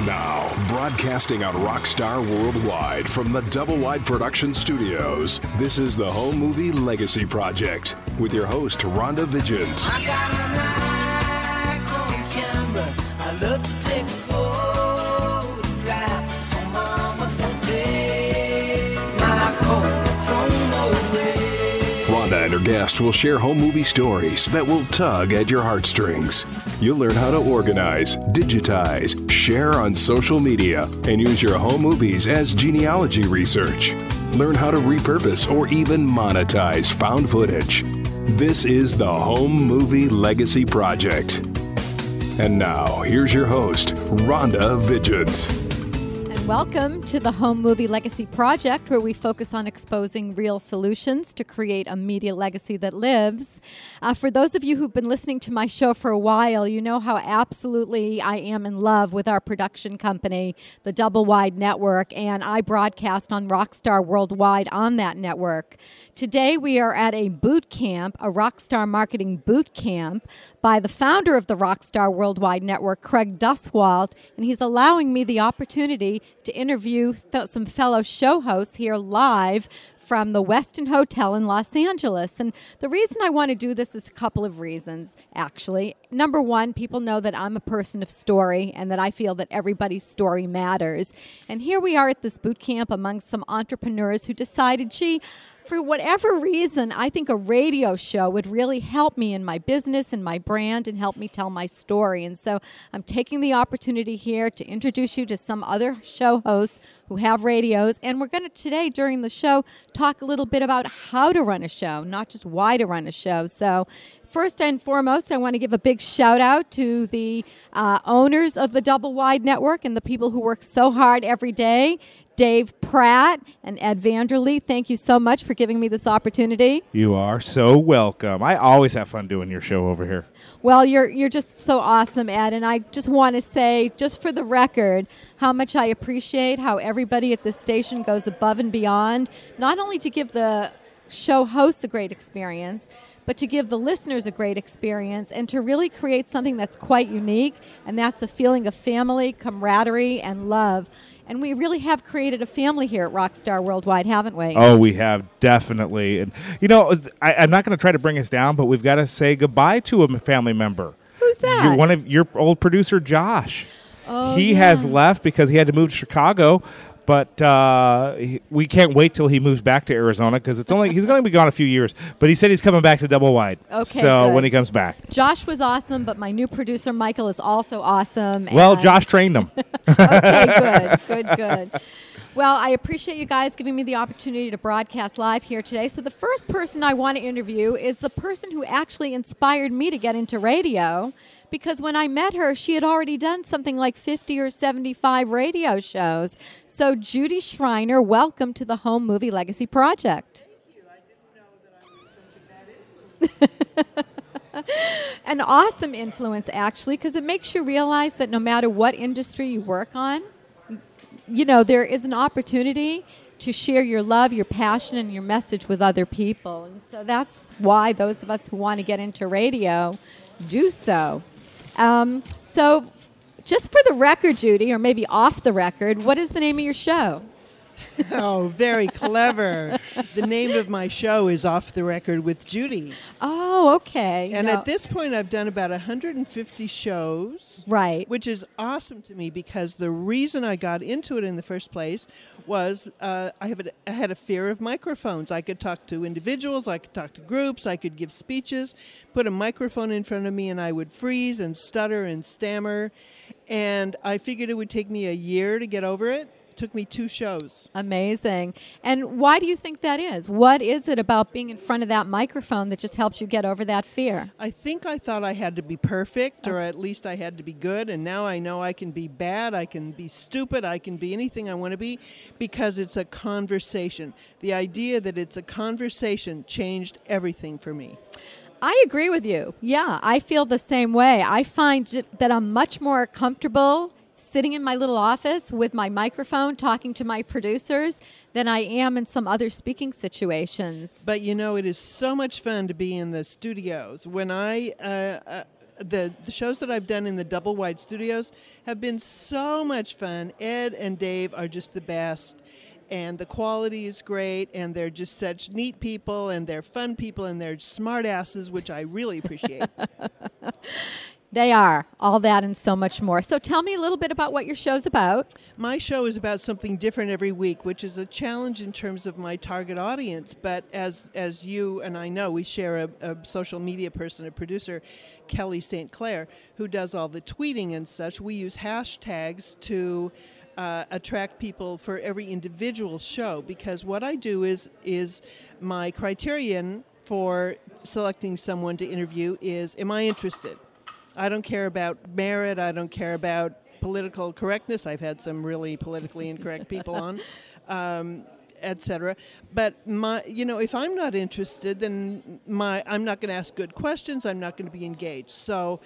Now, broadcasting on Rockstar Worldwide from the Double Wide Production Studios, this is the Home Movie Legacy Project with your host, Rhonda Vigent. I got a Nikon camera. I love to take a photograph. So mama, don't take my coat from away. Rhonda and her guests will share home movie stories that will tug at your heartstrings. You'll learn how to organize, digitize, share on social media, and use your home movies as genealogy research. Learn how to repurpose or even monetize found footage. This is the Home Movie Legacy Project. And now, here's your host, Rhonda Vigent. Welcome to the Home Movie Legacy Project, where we focus on exposing real solutions to create a media legacy that lives. For those of you who've been listening to my show for a while, you know how absolutely I am in love with our production company, the Double Wide Network, and I broadcast on Rockstar Worldwide on that network. Today we are at a boot camp, a Rockstar Marketing boot camp, by the founder of the Rockstar Worldwide Network, Craig Duswalt, and he's allowing me the opportunity to interview some fellow show hosts here live from the Westin Hotel in Los Angeles. And the reason I want to do this is a couple of reasons, actually. Number one, people know that I'm a person of story and that I feel that everybody's story matters. And here we are at this boot camp among some entrepreneurs who decided, gee, for whatever reason, I think a radio show would really help me in my business and my brand and help me tell my story. And so I'm taking the opportunity here to introduce you to some other show hosts who have radios. And we're going to today, during the show, talk a little bit about how to run a show, not just why to run a show. So first and foremost, I want to give a big shout out to the owners of the Double Wide Network and the people who work so hard every day. Dave Pratt and Ed Vanderlee, thank you so much for giving me this opportunity. You are so welcome. I always have fun doing your show over here. Well, you're just so awesome, Ed, and I just want to say, just for the record, how much I appreciate how everybody at this station goes above and beyond, not only to give the show hosts a great experience, but to give the listeners a great experience and to really create something that's quite unique, and that's a feeling of family, camaraderie, and love. And we really have created a family here at Rockstar Worldwide, haven't we? Oh, we have, definitely. And, you know, I'm not going to try to bring us down, but we've got to say goodbye to a family member. Who's that? One of your old producer, Josh. Oh, he yeah. has left because he had to move to Chicago. But we can't wait till he moves back to Arizona because he's going to be gone a few years. But he said he's coming back to Double Wide. Okay, so good. when he comes back. Josh was awesome, but my new producer, Michael, is also awesome. Well, Josh trained him. Okay, good. Well, I appreciate you guys giving me the opportunity to broadcast live here today. So the first person I want to interview is the person who actually inspired me to get into radio, because when I met her, she had already done something like 50 or 75 radio shows. So Judy Schreiner, welcome to the Home Movie Legacy Project. Thank you. I didn't know that I was such a bad influence. An awesome influence, actually, because it makes you realize that no matter what industry you work on, you know, there is an opportunity to share your love, your passion, and your message with other people. And so that's why those of us who want to get into radio do so. So just for the record, Judy, or maybe off the record, what is the name of your show? Oh, very clever. The name of my show is Off the Record with Judy. Oh, okay. And at this point, I've done about 150 shows. Right. Which is awesome to me because the reason I got into it in the first place was I had a fear of microphones. I could talk to individuals, I could talk to groups, I could give speeches, put a microphone in front of me, and I would freeze and stutter and stammer. And I figured it would take me a year to get over it. Took me 2 shows. Amazing. And why do you think that is? What is it about being in front of that microphone that just helps you get over that fear? I think I thought I had to be perfect, or at least I had to be good, and now I know I can be bad, I can be stupid, I can be anything I want to be, because it's a conversation. The idea that it's a conversation changed everything for me. I agree with you. Yeah, I feel the same way. I find that I'm much more comfortable sitting in my little office with my microphone talking to my producers than I am in some other speaking situations. But, you know, it is so much fun to be in the studios. When I the shows that I've done in the double wide studios have been so much fun. Ed and Dave are just the best. And the quality is great, and they're just such neat people, and they're fun people, and they're smart asses, which I really appreciate. They are. All that and so much more. So tell me a little bit about what your show's about. My show is about something different every week, which is a challenge in terms of my target audience. But as you and I know, we share a social media person, a producer, Kelly St. Clair, who does all the tweeting and such. We use hashtags to attract people for every individual show, because what I do is my criterion for selecting someone to interview is, am I interested? I don't care about merit. I don't care about political correctness. I've had some really politically incorrect people on, etc. But if I'm not interested, then I'm not going to ask good questions. I'm not going to be engaged. So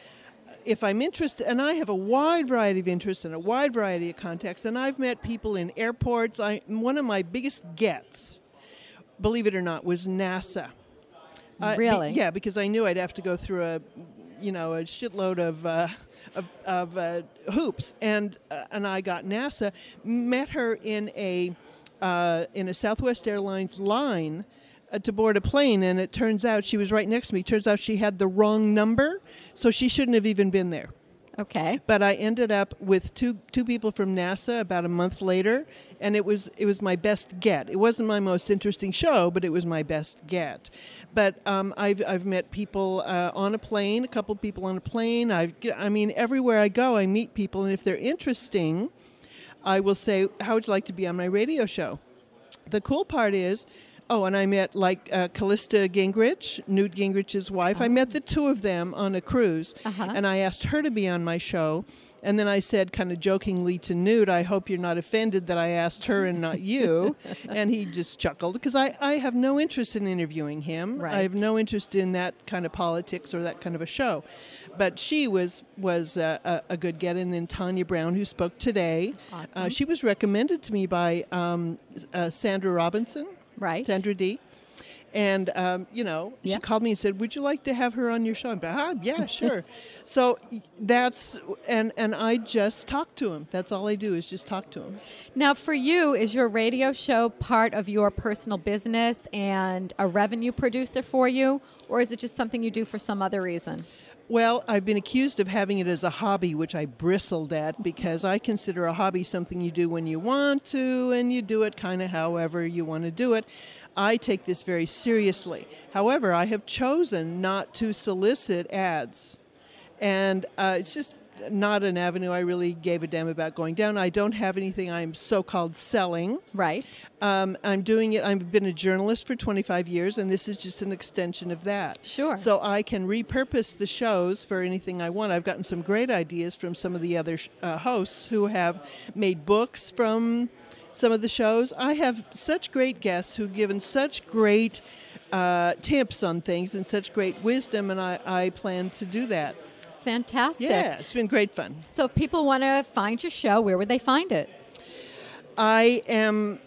if I'm interested, and I have a wide variety of interests and a wide variety of contexts, and I've met people in airports. One of my biggest gets, believe it or not, was NASA. Really? Yeah, because I knew I'd have to go through a shitload of hoops, and I got NASA. Met her in a Southwest Airlines line to board a plane, and it turns out she was right next to me. Turns out she had the wrong number, so she shouldn't have even been there. Okay. But I ended up with two people from NASA about a month later, and it was my best get. It wasn't my most interesting show, but it was my best get. But I've met people on a plane, a couple people on a plane. Everywhere I go, I meet people, and if they're interesting, I will say, "How would you like to be on my radio show?" The cool part is, and I met Callista Gingrich, Newt Gingrich's wife. I met the two of them on a cruise, and I asked her to be on my show. And then I said kind of jokingly to Newt, I hope you're not offended that I asked her and not you. And he just chuckled, because I have no interest in interviewing him. Right. I have no interest in that kind of politics or that kind of a show. But she was a good get. And then Tanya Brown, who spoke today, Awesome. she was recommended to me by Sandra Robinson. Right. Sandra D. And, she called me and said, would you like to have her on your show? I'm like, yeah, sure. So and I just talk to him. That's all I do is just talk to him. Now, for you, is your radio show part of your personal business and a revenue producer for you? Or is it just something you do for some other reason? Well, I've been accused of having it as a hobby, which I bristled at, because I consider a hobby something you do when you want to, and you do it kind of however you want to do it. I take this very seriously. However, I have chosen not to solicit ads, and it's just not an avenue I really gave a damn about going down. I don't have anything I'm so-called selling. Right. I'm doing it. I've been a journalist for 25 years, and this is just an extension of that. Sure. So I can repurpose the shows for anything I want. I've gotten some great ideas from some of the other hosts who have made books from some of the shows. I have such great guests who've given such great tips on things and such great wisdom, and I plan to do that. Fantastic. Yeah, it's been great fun. So if people want to find your show, where would they find it? I am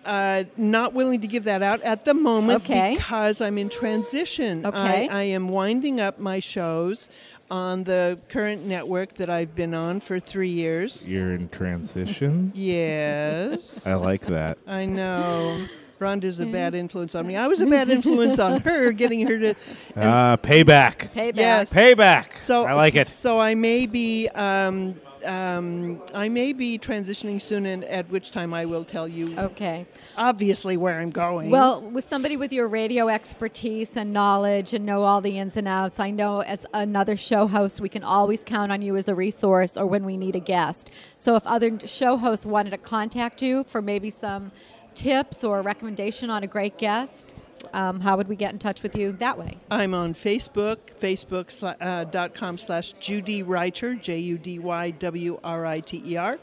not willing to give that out at the moment because I'm in transition. Okay. I am winding up my shows on the current network that I've been on for 3 years. You're in transition? Yes. I like that. I know. Rhonda's a bad influence on me. I was a bad influence on her, getting her to... Payback. Payback. Yes. Payback. So, I like it. So I may be... I may be transitioning soon, and at which time I will tell you obviously where I'm going. Well, with somebody with your radio expertise and knowledge and know all the ins and outs, I know as another show host, we can always count on you as a resource or when we need a guest. So if other show hosts wanted to contact you for maybe some tips or a recommendation on a great guest, how would we get in touch with you that way? I'm on Facebook, facebook.com/Judy Reiter, JUDYWRITER.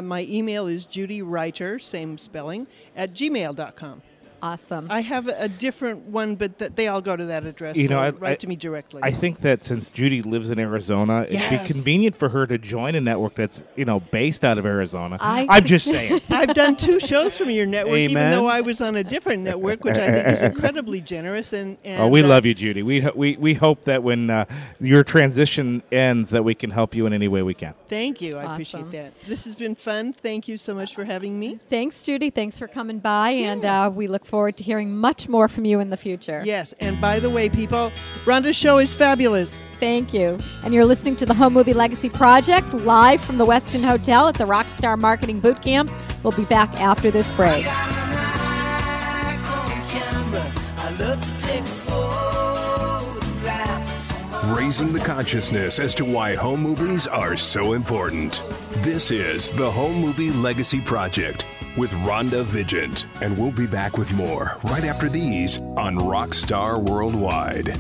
My email is judyreiter, same spelling, @gmail.com. Awesome. I have a different one, but they all go to that address. You know, so write to me directly. I think that since Judy lives in Arizona, it'd Yes. be convenient for her to join a network that's, based out of Arizona. I- I'm just saying. I've done 2 shows from your network, even Amen. though I was on a different network, which I think is incredibly generous. And We love you, Judy. We hope that when your transition ends, that we can help you in any way we can. Thank you. I Awesome. appreciate that. This has been fun. Thank you so much for having me. Thanks, Judy. Thanks for coming by, and we look forward to hearing much more from you in the future. Yes, and by the way, people, Rhonda's show is fabulous. Thank you. And you're listening to the Home Movie Legacy Project live from the Westin Hotel at the Rockstar Marketing Bootcamp. We'll be back after this break. Got an Nikon camera. I love to take photographs. Raising the consciousness as to why home movies are so important. This is the Home Movie Legacy Project with Rhonda Vigent. And we'll be back with more right after these on Rockstar Worldwide.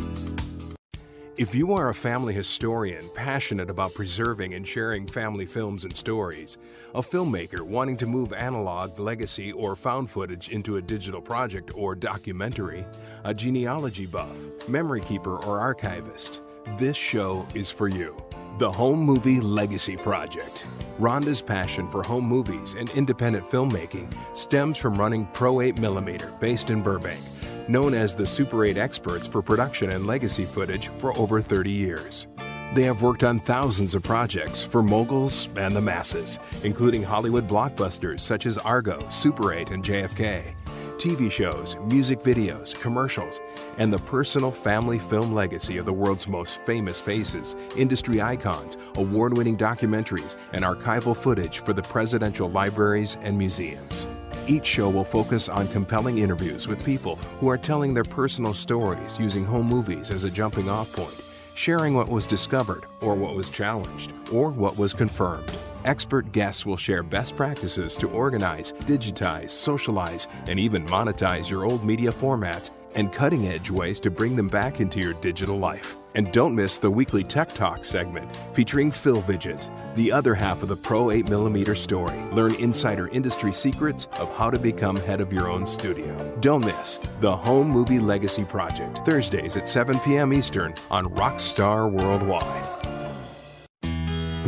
If you are a family historian passionate about preserving and sharing family films and stories, a filmmaker wanting to move analog, legacy, or found footage into a digital project or documentary, a genealogy buff, memory keeper, or archivist, this show is for you. The Home Movie Legacy Project. Rhonda's passion for home movies and independent filmmaking stems from running Pro 8mm based in Burbank, known as the Super 8 experts for production and legacy footage for over 30 years. They have worked on thousands of projects for moguls and the masses, including Hollywood blockbusters such as Argo, Super 8, and JFK, TV shows, music videos, commercials, and the personal family film legacy of the world's most famous faces, industry icons, award-winning documentaries, and archival footage for the presidential libraries and museums. Each show will focus on compelling interviews with people who are telling their personal stories using home movies as a jumping-off point, sharing what was discovered or what was challenged or what was confirmed. Expert guests will share best practices to organize, digitize, socialize, and even monetize your old media formats and cutting-edge ways to bring them back into your digital life. And don't miss the weekly Tech Talk segment featuring Phil Vigent, the other half of the Pro 8mm story. Learn insider industry secrets of how to become head of your own studio. Don't miss the Home Movie Legacy Project, Thursdays at 7 p.m. Eastern on Rockstar Worldwide.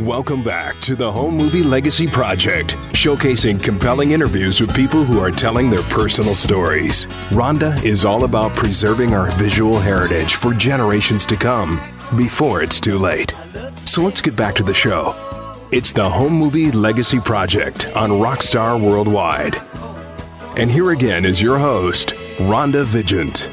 Welcome back to the Home Movie Legacy Project, showcasing compelling interviews with people who are telling their personal stories. Rhonda is all about preserving our visual heritage for generations to come before it's too late. So let's get back to the show. It's the Home Movie Legacy Project on Rockstar Worldwide. And here again is your host, Rhonda Vigent.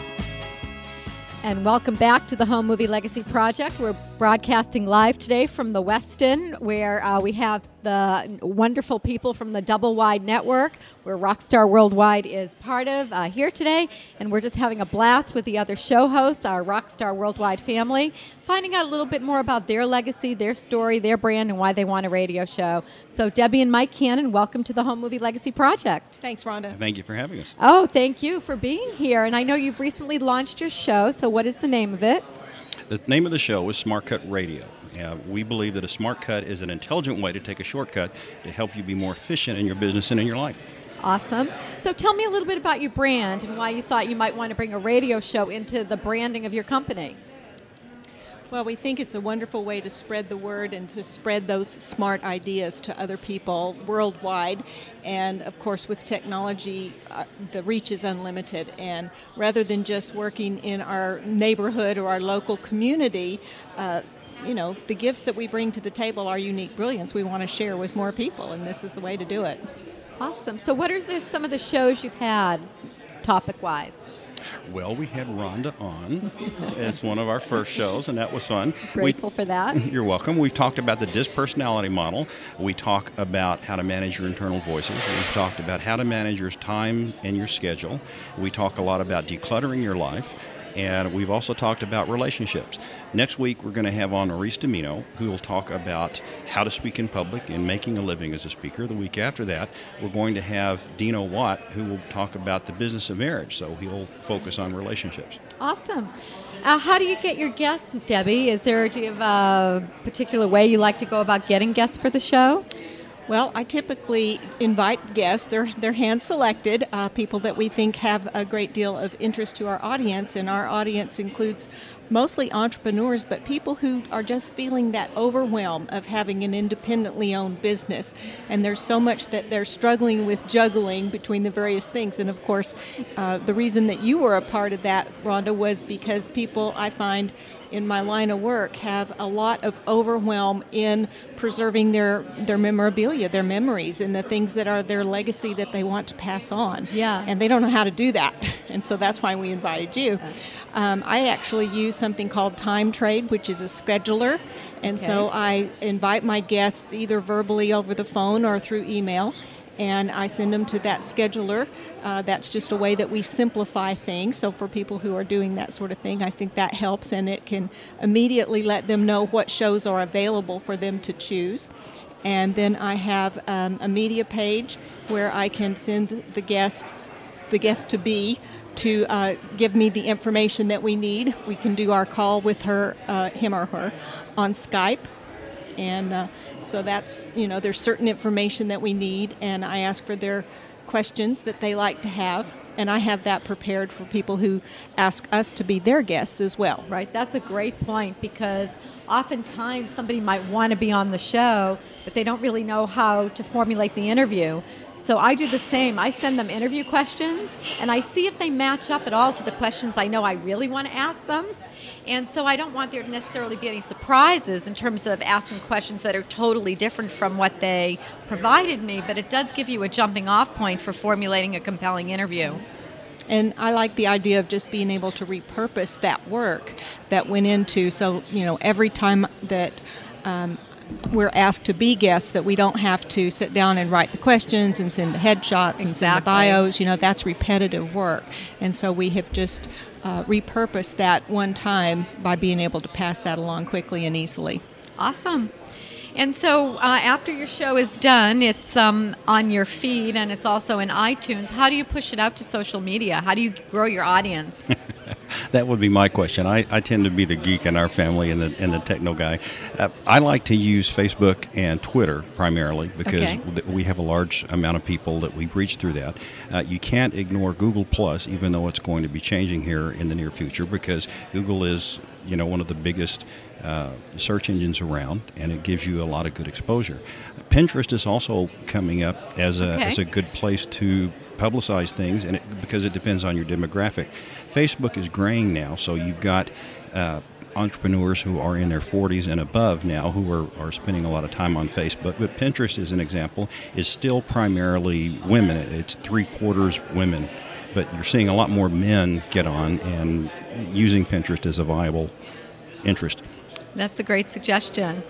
And welcome back to the Home Movie Legacy Project. We're broadcasting live today from the Westin, where we have the wonderful people from the Double Wide Network, where Rockstar Worldwide is part of, here today. And we're just having a blast with the other show hosts, our Rockstar Worldwide family, finding out a little bit more about their legacy, their story, their brand, and why they want a radio show. So Debbie and Mike Cannon, welcome to the Home Movie Legacy Project. Thanks, Rhonda. Thank you for having us. Oh, thank you for being here. And I know you've recently launched your show, so what is the name of it? The name of the show is Smart Cut Radio. We believe that a smart cut is an intelligent way to take a shortcut to help you be more efficient in your business and in your life. Awesome. So tell me a little bit about your brand and why you thought you might want to bring a radio show into the branding of your company. Well, we think it's a wonderful way to spread the word and to spread those smart ideas to other people worldwide. And, of course, with technology, the reach is unlimited. And rather than just working in our neighborhood or our local community, the gifts that we bring to the table, our unique brilliance, we want to share with more people, and this is the way to do it. Awesome. So what are some of the shows you've had, topic-wise? Well, we had Rhonda on as one of our first shows, and that was fun. Grateful for that. You're welcome. We've talked about the DISC personality model. We talk about how to manage your internal voices. We've talked about how to manage your time and your schedule. We talk a lot about decluttering your life. And we've also talked about relationships. Next week, we're going to have on Maurice Domino, who will talk about how to speak in public and making a living as a speaker. The week after that, we're going to have Dino Watt, who will talk about the business of marriage. So he'll focus on relationships. Awesome. How do you get your guests, Debbie? Do you have a particular way you like to go about getting guests for the show? Well, I typically invite guests. They're hand-selected, people that we think have a great deal of interest to our audience, and our audience includes mostly entrepreneurs, but people who are just feeling that overwhelm of having an independently owned business. And there's so much that they're struggling with juggling between the various things. And of course, the reason that you were a part of that, Rhonda, was because people, I find, in my line of work have a lot of overwhelm in preserving their memorabilia, their memories, and the things that are their legacy that they want to pass on. Yeah. And they don't know how to do that. And so that's why we invited you. I actually use something called Time Trade, which is a scheduler. And so I invite my guests either verbally over the phone or through email, and I send them to that scheduler. That's just a way that we simplify things. So for people who are doing that sort of thing, I think that helps, and it can immediately let them know what shows are available for them to choose. And then I have a media page where I can send the guest to be to give me the information that we need. We can do our call with her, him or her, on Skype. And so that's, there's certain information that we need, and I ask for their questions that they like to have, and I have that prepared for people who ask us to be their guests as well. Right, that's a great point, because oftentimes somebody might want to be on the show, but they don't really know how to formulate the interview. So I do the same. I send them interview questions, and I see if they match up at all to the questions I know I really want to ask them. And so I don't want there to necessarily be any surprises in terms of asking questions that are totally different from what they provided me, but it does give you a jumping off point for formulating a compelling interview. And I like the idea of just being able to repurpose that work that went into, so, every time that we're asked to be guests, that we don't have to sit down and write the questions and send the headshots and send the bios. That's repetitive work. And so we have just repurposed that one time by being able to pass that along quickly and easily. Awesome. And so after your show is done, it's on your feed, and it's also in iTunes. How do you push it out to social media? How do you grow your audience? That would be my question. I tend to be the geek in our family and the techno guy. I like to use Facebook and Twitter primarily because we have a large amount of people that we reach through that. You can't ignore Google Plus, even though it's going to be changing here in the near future, because Google is one of the biggest search engines around, and it gives you a lot of good exposure. Pinterest is also coming up as a good place to publicize things, and because it depends on your demographic. Facebook is graying now, so you've got entrepreneurs who are in their 40s and above now who are spending a lot of time on Facebook. But Pinterest, as an example, is still primarily women. It's 3/4 women, but you're seeing a lot more men get on and using Pinterest as a viable interest. That's a great suggestion.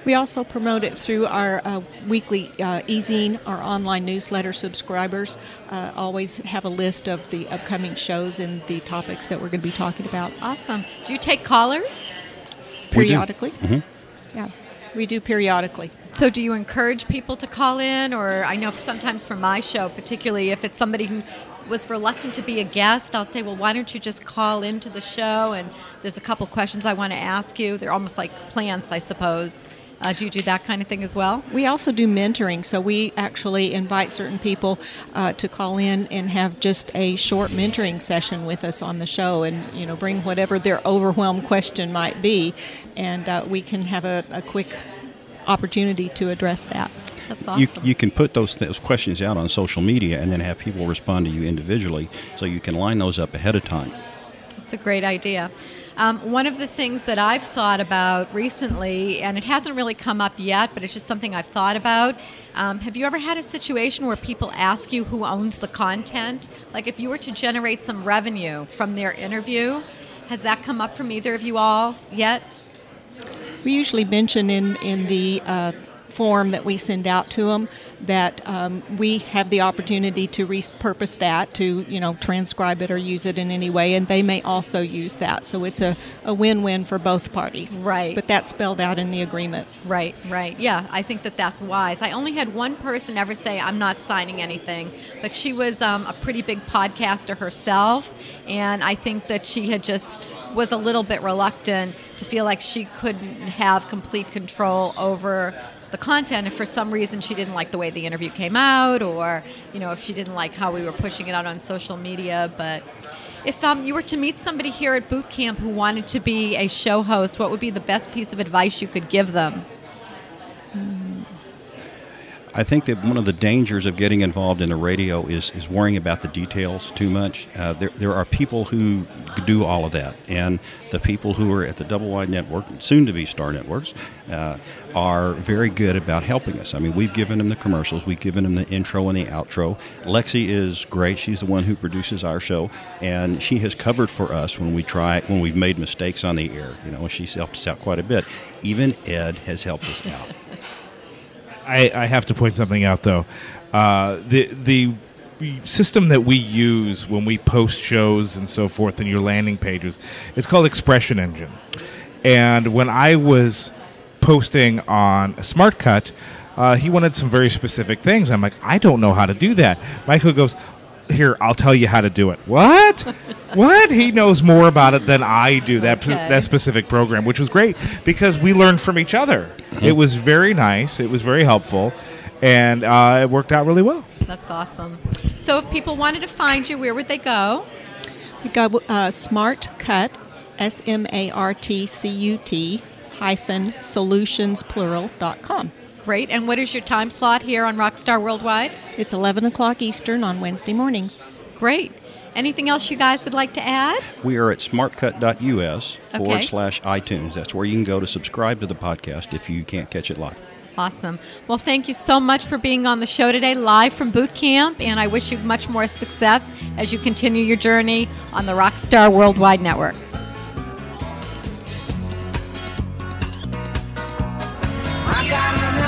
We also promote it through our weekly e-zine, our online newsletter subscribers. Always have a list of the upcoming shows and the topics that we're going to be talking about. Awesome. Do you take callers? Periodically. Mm-hmm. Yeah, we do periodically. So do you encourage people to call in? Or I know sometimes for my show, particularly if it's somebody who was reluctant to be a guest, I'll say, well, why don't you just call into the show, and there's a couple questions I want to ask you. They're almost like plants, I suppose. Do you do that kind of thing as well? We also do mentoring, so we actually invite certain people to call in and have just a short mentoring session with us on the show, and bring whatever their overwhelmed question might be, and we can have a quick opportunity to address that. That's awesome. You can put those questions out on social media and then have people respond to you individually, so you can line those up ahead of time. That's a great idea. One of the things that I've thought about recently, and it hasn't really come up yet, but it's just something I've thought about. Have you ever had a situation where people ask you who owns the content? Like if you were to generate some revenue from their interview, has that come up from either of you all yet? We usually mention in the form that we send out to them that we have the opportunity to repurpose that to transcribe it or use it in any way, and they may also use that, so it's a win-win for both parties. Right. But that's spelled out in the agreement. Right. Yeah, I think that's wise. I only had one person ever say, I'm not signing anything, but she was a pretty big podcaster herself, and I think that she had just was a little bit reluctant to feel like she couldn't have complete control over the content if for some reason she didn't like the way the interview came out, or if she didn't like how we were pushing it out on social media. But if you were to meet somebody here at Bootcamp who wanted to be a show host, what would be the best piece of advice you could give them? I think that one of the dangers of getting involved in the radio is worrying about the details too much. There are people who do all of that, and the people who are at the Double Wide Network, soon to be Star Networks, are very good about helping us. I mean, we've given them the commercials, we've given them the intro and the outro. Lexi is great. She's the one who produces our show, and she has covered for us when we've made mistakes on the air. She's helped us out quite a bit. Even Ed has helped us out. I have to point something out, though. The system that we use when we post shows and so forth in your landing pages, it's called Expression Engine. And when I was posting on Smart Cut, he wanted some very specific things. I'm like, I don't know how to do that. Michael goes, here, I'll tell you how to do it. What? What? He knows more about it than I do, that specific program, which was great because we learned from each other. Mm-hmm. It was very nice. It was very helpful, and it worked out really well. That's awesome. So if people wanted to find you, where would they go? We go Smart Cut, SMARTCUT -solutionsplural.com. Great. And what is your time slot here on Rockstar Worldwide? It's 11 o'clock Eastern on Wednesday mornings. Great. Anything else you guys would like to add? We are at smartcut.us/iTunes. That's where you can go to subscribe to the podcast if you can't catch it live. Awesome. Well, thank you so much for being on the show today, live from Boot Camp, and I wish you much more success as you continue your journey on the Rockstar Worldwide Network. I got an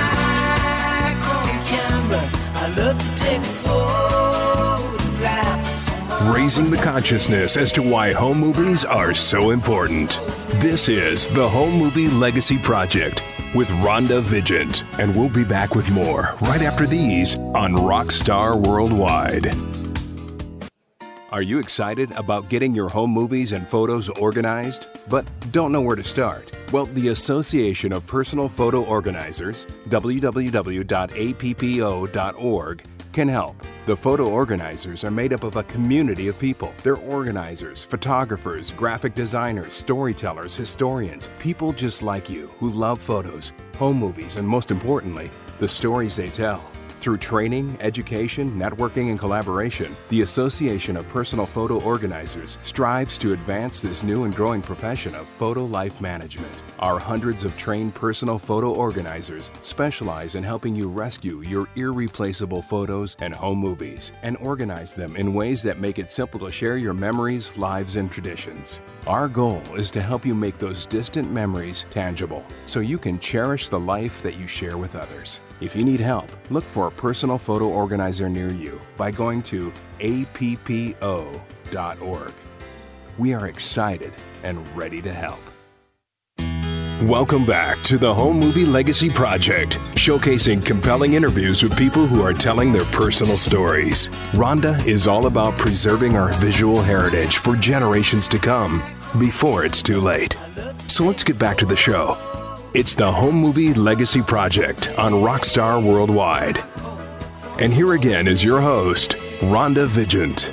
Argo camera. I love to take photographs. Raising the consciousness as to why home movies are so important. This is the Home Movie Legacy Project with Rhonda Vigent, and we'll be back with more right after these on Rockstar Worldwide. Are you excited about getting your home movies and photos organized, but don't know where to start? Well, the Association of Personal Photo Organizers, www.appo.org, can help. The photo organizers are made up of a community of people. They're organizers, photographers, graphic designers, storytellers, historians, people just like you who love photos, home movies, and most importantly, the stories they tell. Through training, education, networking, and collaboration, the Association of Personal Photo Organizers strives to advance this new and growing profession of photo life management. Our hundreds of trained personal photo organizers specialize in helping you rescue your irreplaceable photos and home movies and organize them in ways that make it simple to share your memories, lives, and traditions. Our goal is to help you make those distant memories tangible so you can cherish the life that you share with others. If you need help, look for a personal photo organizer near you by going to appo.org. We are excited and ready to help. Welcome back to the Home Movie Legacy Project, showcasing compelling interviews with people who are telling their personal stories. Rhonda is all about preserving our visual heritage for generations to come before it's too late. So let's get back to the show. It's the Home Movie Legacy Project on Rockstar Worldwide. And here again is your host, Rhonda Vigent.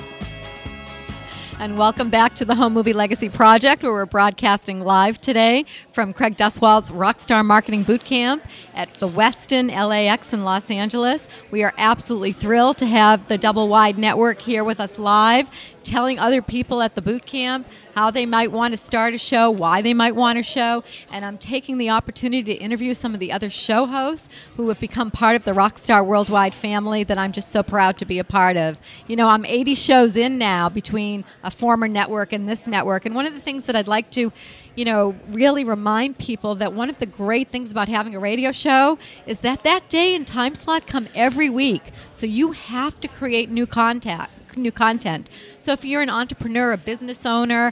And welcome back to the Home Movie Legacy Project, where we're broadcasting live today from Craig Duswald's Rockstar Marketing Bootcamp at the Westin LAX in Los Angeles. We are absolutely thrilled to have the Double Wide Network here with us live, telling other people at the boot camp how they might want to start a show, why they might want a show, and I'm taking the opportunity to interview some of the other show hosts who have become part of the Rockstar Worldwide family that I'm just so proud to be a part of. You know, I'm 80 shows in now between a former network and this network, and one of the things that I'd like to, really remind people that one of the great things about having a radio show is that that day and time slot come every week, so you have to create new content. So if you're an entrepreneur, a business owner,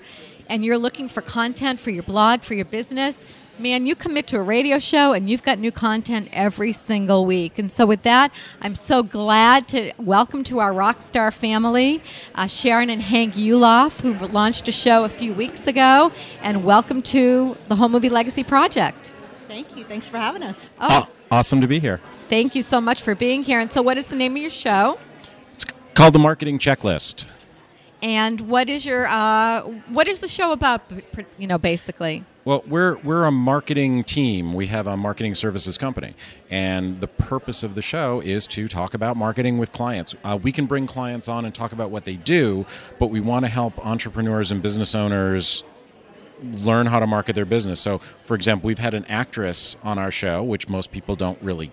and you're looking for content for your blog, for your business, man, you commit to a radio show and you've got new content every single week. And so with that, I'm so glad to welcome to our Rockstar family, Sharon and Hank Uloff, who launched a show a few weeks ago, and welcome to the Home Movie Legacy Project. Thank you. Thanks for having us. Oh, Awesome to be here. Thank you so much for being here. And so what is the name of your show? It's called The Marketing Checklist. And what is the show about, basically? Well, we're a marketing team. We have a marketing services company. And the purpose of the show is to talk about marketing with clients. We can bring clients on and talk about what they do, but we want to help entrepreneurs and business owners learn how to market their business. So, for example, we've had an actress on our show, which most people don't really,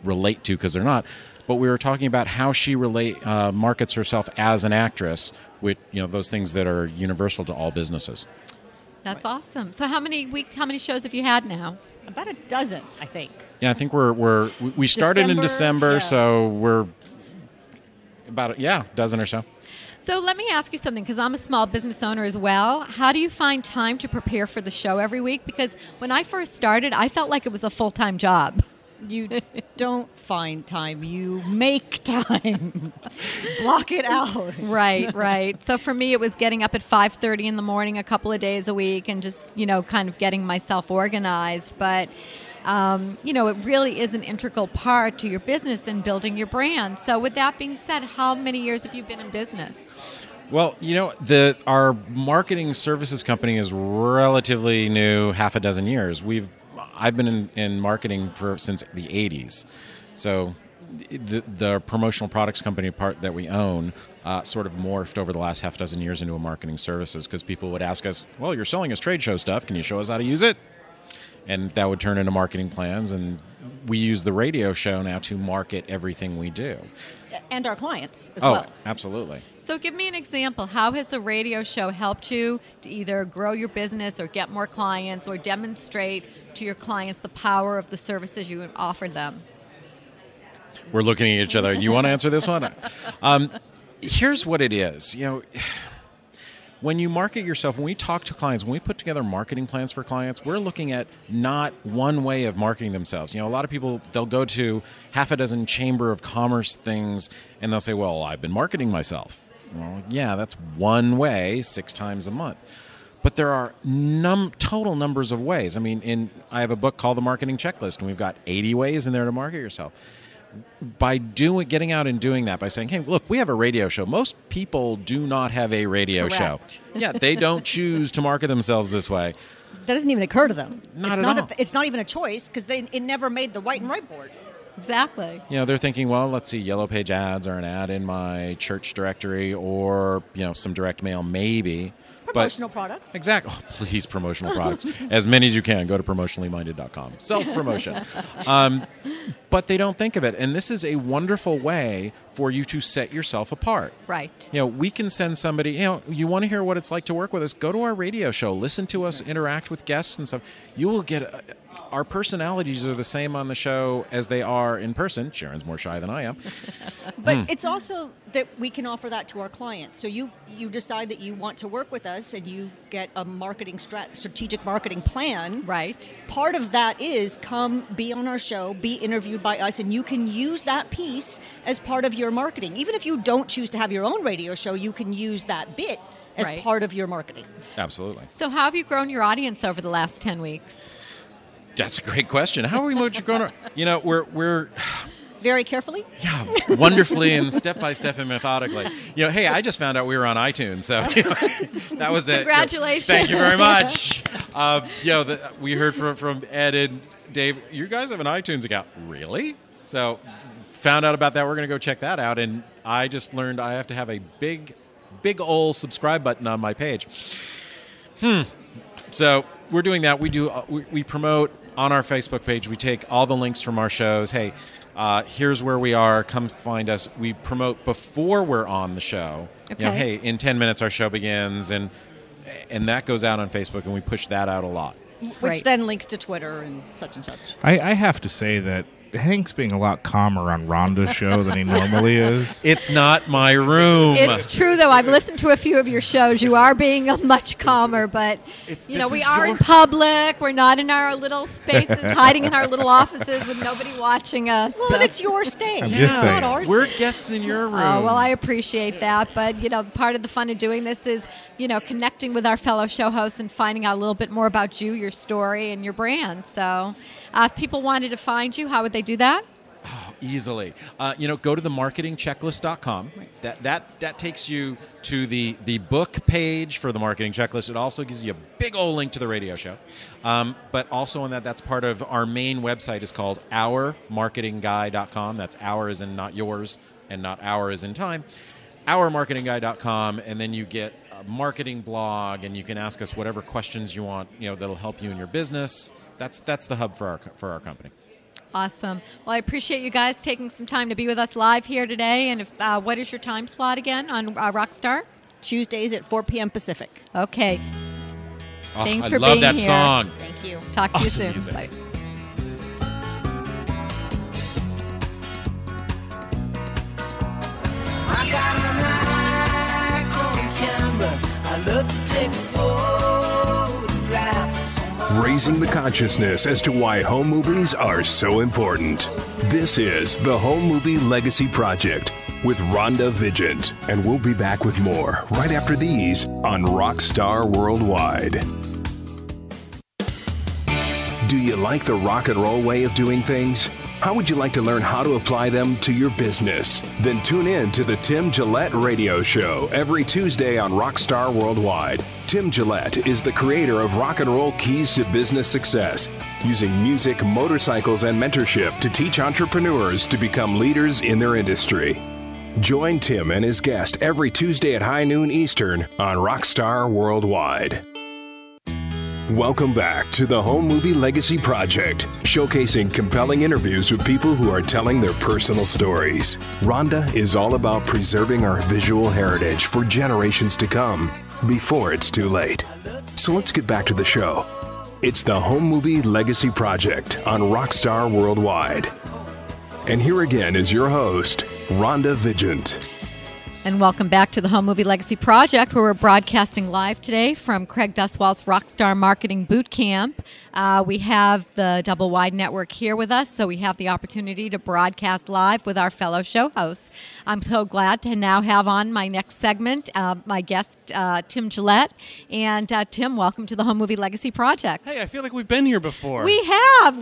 relate to because they're not. But we were talking about how she markets herself as an actress, with those things that are universal to all businesses. That's awesome. So how many shows have you had now? About a dozen, I think. Yeah, I think we started in December, so we're about a dozen or so. So let me ask you something, because I'm a small business owner as well. How do you find time to prepare for the show every week? Because when I first started, I felt like it was a full-time job. You don't find time. You make time. Block it out. Right. So for me, it was getting up at 5:30 in the morning a couple of days a week and just, kind of getting myself organized. But, it really is an integral part to your business and building your brand. So with that being said, how many years have you been in business? Well, our marketing services company is relatively new, half a dozen years. I've been in marketing since the 80s. So the promotional products company part that we own sort of morphed over the last half dozen years into a marketing services, because people would ask us, well, you're selling us trade show stuff. Can you show us how to use it? And that would turn into marketing plans. And we use the radio show now to market everything we do. And our clients as well. Oh, absolutely. So give me an example. How has the radio show helped you to either grow your business or get more clients or demonstrate to your clients the power of the services you offer them? We're looking at each other. You want to answer this one? Here's what it is. When you market yourself, when we talk to clients, when we put together marketing plans for clients, we're looking at not one way of marketing themselves. A lot of people, they'll go to half a dozen Chamber of Commerce things and they'll say, well, I've been marketing myself. Well, yeah, that's one way 6 times a month. But there are total numbers of ways. I have a book called The Marketing Checklist, and we've got 80 ways in there to market yourself. By getting out and doing that, by saying, hey, look, we have a radio show. Most people do not have a radio Correct. show. Yeah, they don't choose to market themselves this way. That doesn't even occur to them. Not at all. It's not even a choice, because it never made the white and right board. Exactly. They're thinking, well, let's see, Yellow Page ads or an ad in my church directory or, some direct mail maybe. Promotional products. Exactly. Oh, please, promotional products. As many as you can. Go to promotionallyminded.com. Self-promotion. But they don't think of it. And this is a wonderful way for you to set yourself apart. Right. We can send somebody, you want to hear what it's like to work with us, go to our radio show, listen to us interact with guests and stuff. You will get... Our personalities are the same on the show as they are in person. Sharon's more shy than I am. But it's also that we can offer that to our clients. So you decide that you want to work with us and you get a strategic marketing plan. Right. Part of that is come be on our show, be interviewed by us, and you can use that piece as part of your marketing. Even if you don't choose to have your own radio show, you can use that bit as part of your marketing. Absolutely. So how have you grown your audience over the last 10 weeks? That's a great question. How are we going to... we're very carefully? Yeah, wonderfully and step by step and methodically. Hey, I just found out we were on iTunes, so that was it. Congratulations. Thank you very much. We heard from Ed and Dave, you guys have an iTunes account. Really? So found out about that. We're going to go check that out. And I just learned I have to have a big old subscribe button on my page. So we're doing that. We promote on our Facebook page. We take all the links from our shows. Hey, here's where we are. Come find us. We promote before we're on the show. Okay. Hey, in 10 minutes our show begins, and that goes out on Facebook, and we push that out a lot. Which then links to Twitter and such and such. I have to say that Hank's being a lot calmer on Rhonda's show than he normally is. It's not my room. It's true, though. I've listened to a few of your shows. You are being much calmer, but we are in public. We're not in our little spaces, hiding in our little offices with nobody watching us. Well, it's your stage. I'm just saying. Not ours. We're guests in your room. Oh, well, I appreciate that. But, part of the fun of doing this is, connecting with our fellow show hosts and finding out a little bit more about you, your story, and your brand. So If people wanted to find you, how would they do that? Easily. Go to the marketingchecklist.com. That takes you to the book page for the marketing checklist. It also gives you a big old link to the radio show. But also on that's part of our main website is called ourmarketingguy.com. That's our as in not yours and not hour as in time. Ourmarketingguy.com, and then you get a marketing blog, and you can ask us whatever questions you want, that'll help you in your business. That's the hub for our company. Awesome. Well, I appreciate you guys taking some time to be with us live here today. And what is your time slot again on Rockstar? Tuesdays at 4 p.m. Pacific. Okay. Thanks for being here. I love that song. Thank you. Talk to awesome you soon. Music. Bye. I got a Nikon camera. I love to take a photograph. Raising the consciousness as to why home movies are so important. This is the Home Movie Legacy Project with Rhonda Vigent, and we'll be back with more right after these on Rockstar Worldwide. Do you like the rock and roll way of doing things? How would you like to learn how to apply them to your business? Then tune in to the Tim Gillette Radio Show every Tuesday on Rockstar Worldwide. Tim Gillette is the creator of Rock and Roll Keys to Business Success, using music, motorcycles, and mentorship to teach entrepreneurs to become leaders in their industry. Join Tim and his guest every Tuesday at high noon Eastern on Rockstar Worldwide. Welcome back to the Home Movie Legacy Project, showcasing compelling interviews with people who are telling their personal stories. Rhonda is all about preserving our visual heritage for generations to come before it's too late. So let's get back to the show. It's the Home Movie Legacy Project on Rockstar Worldwide. And here again is your host, Rhonda Vigent. And welcome back to the Home Movie Legacy Project, where we're broadcasting live today from Craig Duswalt's Rockstar Marketing Bootcamp. We have the Double Wide Network here with us, so we have the opportunity to broadcast live with our fellow show hosts. I'm so glad to now have on my next segment my guest, Tim Gillette. And Tim, welcome to the Home Movie Legacy Project. Hey, I feel like we've been here before. We have.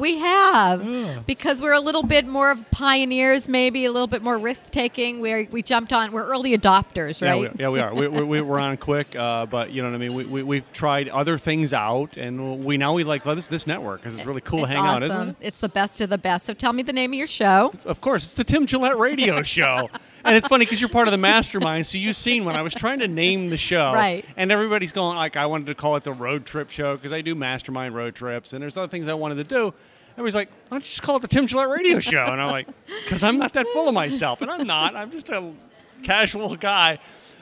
Because we're a little bit more of pioneers, maybe a little bit more risk-taking. We jumped on, we're early adopters, right? Yeah, we are. We're on quick, but you know what I mean. We've tried other things out, and we like this network because it's really cool to hang out, isn't it? It's the best of the best. So tell me the name of your show. Of course, it's the Tim Gillette Radio Show, and it's funny because you're part of the mastermind. So you've seen when I was trying to name the show, right? And everybody's going like, I wanted to call it the Road Trip Show because I do mastermind road trips, and there's other things I wanted to do. Everybody's like, why don't you just call it the Tim Gillette Radio Show? And I'm like, because I'm not that full of myself, and I'm not. I'm just a casual guy.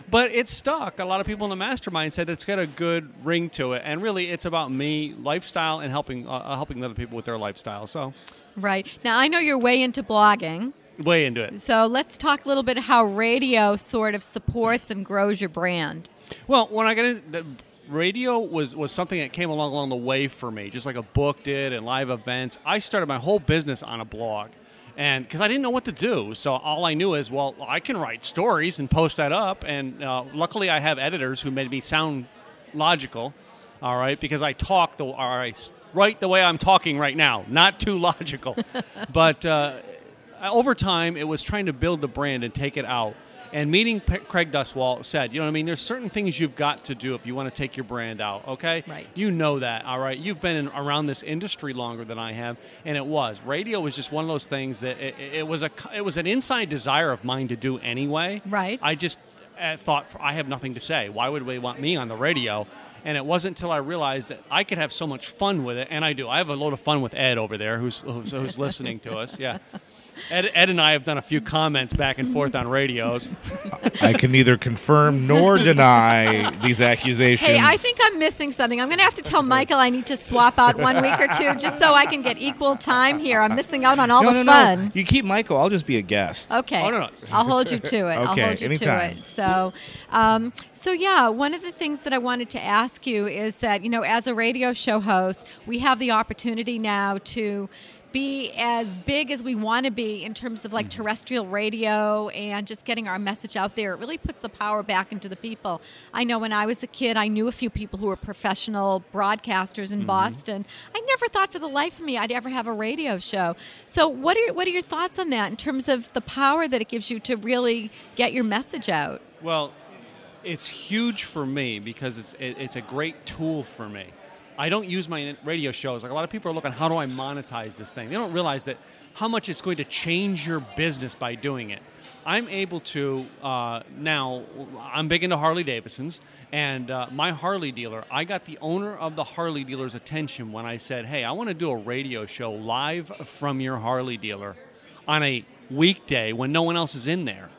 But it's stuck. A lot of people in the mastermind said it's got a good ring to it, and really, it's about me, lifestyle, and helping other people with their lifestyle. So, right now, I know you're way into blogging. Way into it. So let's talk a little bit how radio sort of supports and grows your brand. Well, when I got into radio was something that came along the way for me, just like a book did and live events. I started my whole business on a blog. And because I didn't know what to do, so all I knew is, well, I can write stories and post that up. And luckily, I have editors who made me sound logical. All right, because I write the way I'm talking right now, not too logical. But over time, it was trying to build the brand and take it out. And meeting Craig Duswalt said, you know what I mean, there's certain things you've got to do if you want to take your brand out, okay? Right. You know that, all right? You've been around this industry longer than I have, and it was. Radio was just one of those things that it was an inside desire of mine to do anyway. Right. I just thought, I have nothing to say. Why would they want me on the radio? And it wasn't until I realized that I could have so much fun with it, and I do. I have a load of fun with Ed over there who's listening to us, yeah. Ed and I have done a few comments back and forth on radios. I can neither confirm nor deny these accusations. Hey, I think I'm missing something. I'm going to have to tell Michael I need to swap out 1 week or two just so I can get equal time here. I'm missing out on all the fun. No. You keep Michael. I'll just be a guest. Okay. Oh, no. I'll hold you to it. Okay, I'll hold you anytime. to it. So yeah, one of the things that I wanted to ask you is that, as a radio show host, we have the opportunity now to be as big as we want to be in terms of like terrestrial radio and just getting our message out there. It really puts the power back into the people. I know when I was a kid, I knew a few people who were professional broadcasters in Boston. I never thought for the life of me I'd ever have a radio show. So what are your thoughts on that in terms of the power that it gives you to really get your message out? Well, it's huge for me because it's a great tool for me. I don't use my radio shows. Like a lot of people are looking, how do I monetize this thing? They don't realize that how much it's going to change your business by doing it. I'm able to, now, I'm big into Harley Davidsons, and my Harley dealer, I got the owner of the Harley dealer's attention when I said, hey, I want to do a radio show live from your Harley dealer on a weekday when no one else is in there.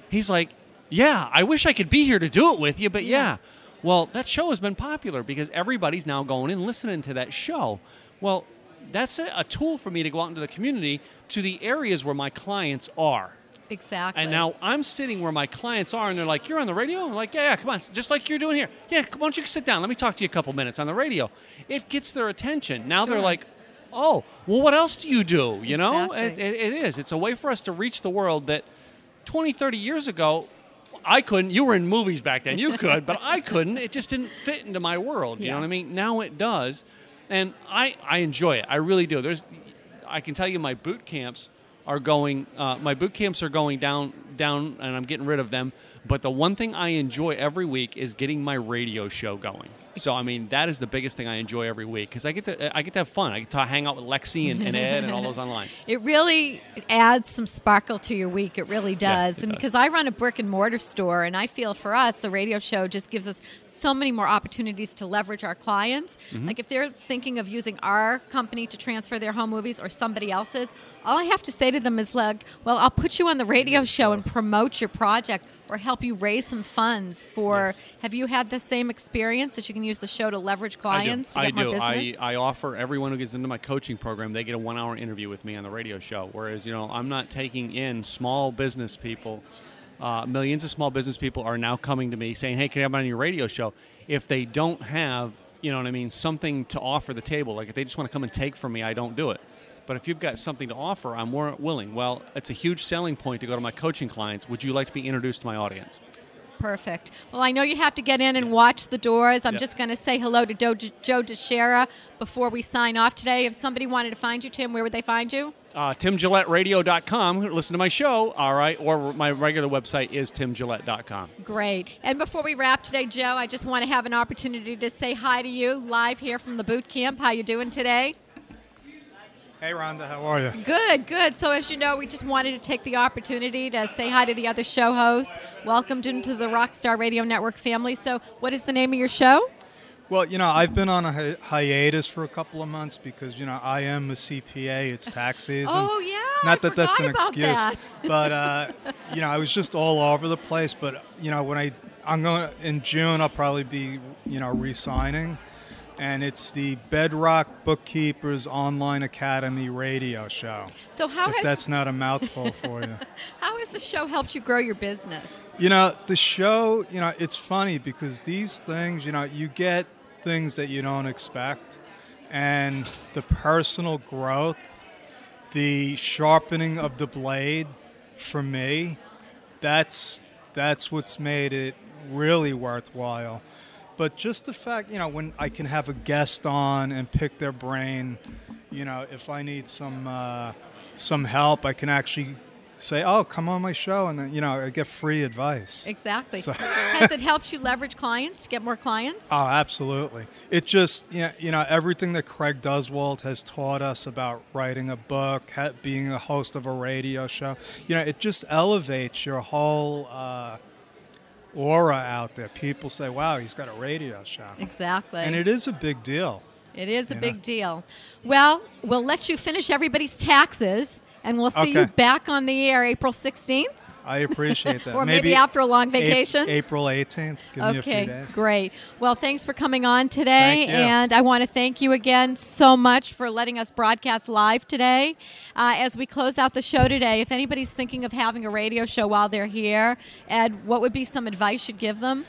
He's like, yeah, I wish I could be here to do it with you, but yeah. Well, that show has been popular because everybody's now going and listening to that show. Well, that's a tool for me to go out into the community to the areas where my clients are. Exactly. And now I'm sitting where my clients are, and they're like, you're on the radio? I'm like, yeah, come on, just like you're doing here. Yeah, why don't you sit down? Let me talk to you a couple minutes on the radio. It gets their attention. Now they're like, oh, well, what else do you do? You know, Exactly. it is. It's a way for us to reach the world that 20, 30 years ago, I couldn't. You were in movies back then. You could, but I couldn't. It just didn't fit into my world. You know what I mean? Now it does. And I enjoy it. I really do. I can tell you my boot camps are going down, and I'm getting rid of them. But the one thing I enjoy every week is getting my radio show going. So, I mean, that is the biggest thing I enjoy every week because I get to have fun. I get to hang out with Lexi and Ed and all those online. It really adds some sparkle to your week. It really does. And because I run a brick and mortar store, and I feel for us, the radio show just gives us so many more opportunities to leverage our clients. Like if they're thinking of using our company to transfer their home movies or somebody else's, all I have to say to them is like, well, I'll put you on the radio show and promote your project or help you raise some funds for. Have you had the same experience that you can use the show to leverage clients to get more business? I offer everyone who gets into my coaching program, they get a 1-hour interview with me on the radio show. Whereas, I'm not taking in small business people. Millions of small business people are now coming to me saying, hey, can I have on your radio show? If they don't have, something to offer the table, like if they just want to come and take from me, I don't do it. But if you've got something to offer, I'm more willing. Well, it's a huge selling point to go to my coaching clients. Would you like to be introduced to my audience? Perfect. Well, I know you have to get in and watch the doors. I'm just going to say hello to Joe DeShera before we sign off today. If somebody wanted to find you, Tim, where would they find you? TimGilletteRadio.com. Listen to my show, all right, or my regular website is TimGillette.com. Great. And before we wrap today, Joe, I just want to have an opportunity to say hi to you live here from the boot camp. How you doing today? Hey, Rhonda, how are you? Good, good. So as you know, we just wanted to take the opportunity to say hi to the other show hosts. Welcomed into the Rockstar Radio Network family. So what is the name of your show? Well, I've been on a hiatus for a couple of months because, I am a CPA. It's tax season. Oh, yeah. Not that that's an about excuse. That. But, I was just all over the place. But, when I'm going in June, I'll probably be, re-signing. And it's the Bedrock Bookkeepers Online Academy radio show. So if that's not a mouthful for you. How has the show helped you grow your business? The show, it's funny because these things, you get things that you don't expect. And the personal growth, the sharpening of the blade, for me, that's what's made it really worthwhile. But just the fact, when I can have a guest on and pick their brain, if I need some help, I can actually say, oh, come on my show, and then, I get free advice. Exactly. So has it helped you leverage clients to get more clients? Oh, absolutely. It just, everything that Craig Duswalt has taught us about writing a book, being a host of a radio show, it just elevates your whole aura out there. People say, wow, he's got a radio show. Exactly. And it is a big deal. It is a big deal. Well, we'll let you finish everybody's taxes, and we'll see you back on the air April 16th. I appreciate that. Or maybe after a long vacation. April 18th. Give me a few days. Okay, great. Well, thanks for coming on today. Thank you. And I want to thank you again so much for letting us broadcast live today. As we close out the show today, if anybody's thinking of having a radio show while they're here, Ed, what would be some advice you'd give them?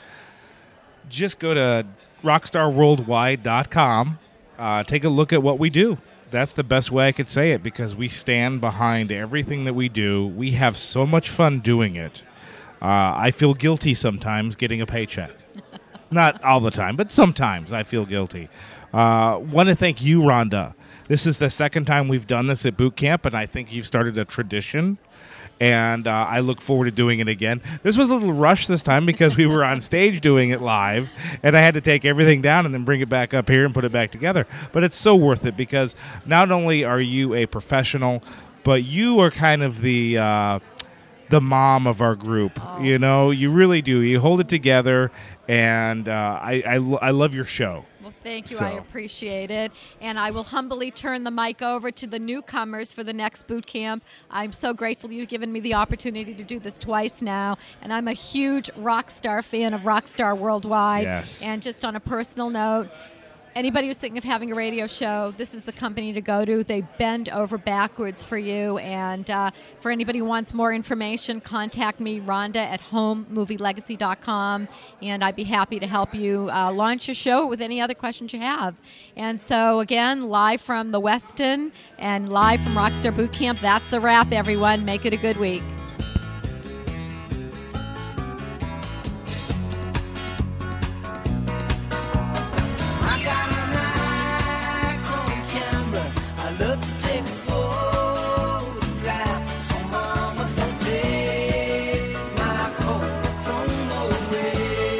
Just go to rockstarworldwide.com. Take a look at what we do. That's the best way I could say it, because we stand behind everything that we do. We have so much fun doing it. I feel guilty sometimes getting a paycheck. Not all the time, but sometimes I feel guilty. Want to thank you, Rhonda. This is the second time we've done this at Bootcamp, and I think you've started a tradition. And I look forward to doing it again. This was a little rushed this time because we were on stage doing it live, and I had to take everything down and then bring it back up here and put it back together. But it's so worth it, because not only are you a professional, but you are kind of the mom of our group. Oh. You know, you really do. You hold it together, and I love your show. Well, thank you. So. I appreciate it. And I will humbly turn the mic over to the newcomers for the next boot camp. I'm so grateful you've given me the opportunity to do this twice now. And I'm a huge Rockstar fan of Rockstar Worldwide. Yes. And just on a personal note, anybody who's thinking of having a radio show, this is the company to go to. They bend over backwards for you. And for anybody who wants more information, contact me, Rhonda, at homemovielegacy.com. And I'd be happy to help you launch your show with any other questions you have. And so, again, live from the Westin and live from Rockstar Bootcamp, that's a wrap, everyone. Make it a good week.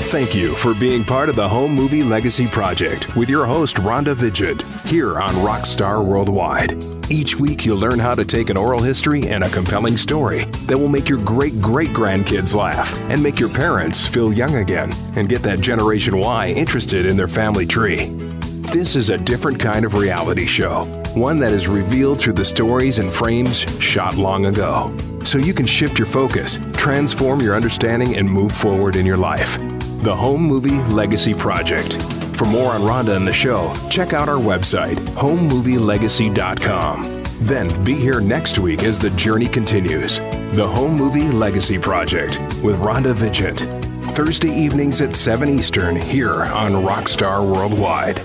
Thank you for being part of the Home Movie Legacy Project with your host, Rhonda Vigid, here on Rockstar Worldwide. Each week, you'll learn how to take an oral history and a compelling story that will make your great-great-grandkids laugh and make your parents feel young again and get that Generation Y interested in their family tree. This is a different kind of reality show, one that is revealed through the stories and frames shot long ago. So you can shift your focus, transform your understanding, and move forward in your life. The Home Movie Legacy Project. For more on Rhonda and the show, check out our website, homemovielegacy.com. Then be here next week as the journey continues. The Home Movie Legacy Project with Rhonda Vigent. Thursday evenings at 7 Eastern here on Rockstar Worldwide.